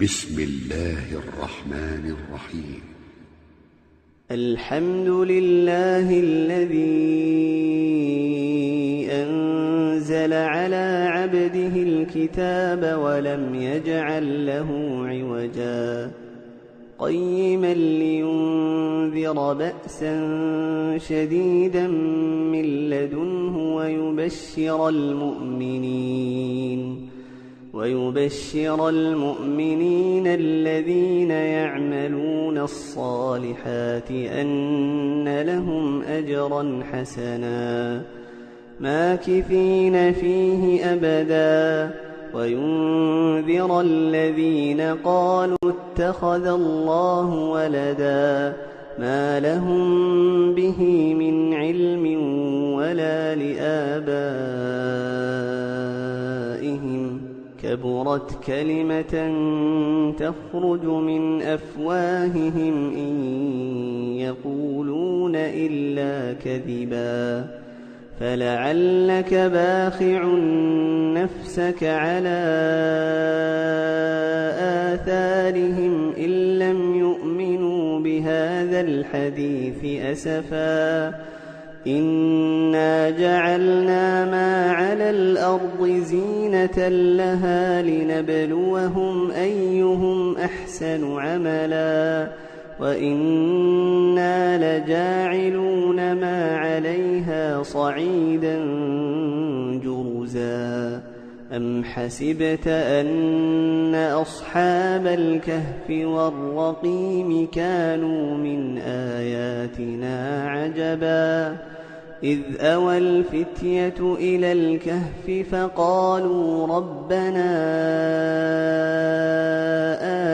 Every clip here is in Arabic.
بسم الله الرحمن الرحيم. الحمد لله الذي أنزل على عبده الكتاب ولم يجعل له عوجا قيما لينذر بأسا شديدا من لدنه ويبشر المؤمنين الذين يعملون الصالحات أن لهم أجرا حسنا ماكثين فيه أبدا وينذر الذين قالوا اتخذ الله ولدا ما لهم به من علم ولا لآبائهم كبرت كلمة تخرج من أفواههم إن يقولون إلا كذبا فلعلك باخع نفسك على آثارهم إن لم يؤمنوا بهذا الحديث أسفا إنا جعلنا ما على الأرض زينة لها لنبلوهم أيهم أحسن عملا وإنا لجاعلون ما عليها صعيدا جرزا أم حسبت أن أصحاب الكهف والرقيم كانوا من آياتنا عجبا إذ أوى الفتية إلى الكهف فقالوا ربنا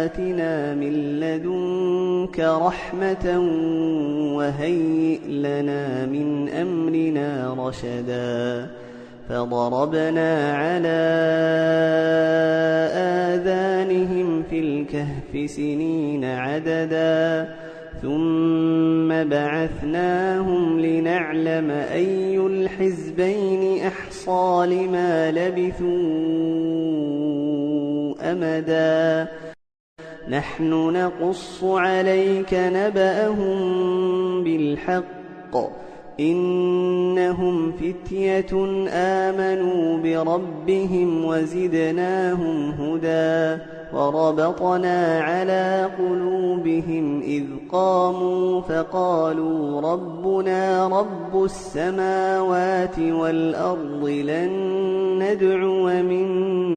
آتنا من لدنك رحمة وهيئ لنا من أمرنا رشدا فضربنا على آذانهم في الكهف سنين عددا ثم بعثناهم لنعلم أي الحزبين أحصى لما لبثوا أمدا نحن نقص عليك نبأهم بالحق إنهم فتية آمنوا بربهم وزدناهم هدى وربطنا على قلوبهم إذ قاموا فقالوا ربنا رب السماوات والأرض لن ندعو من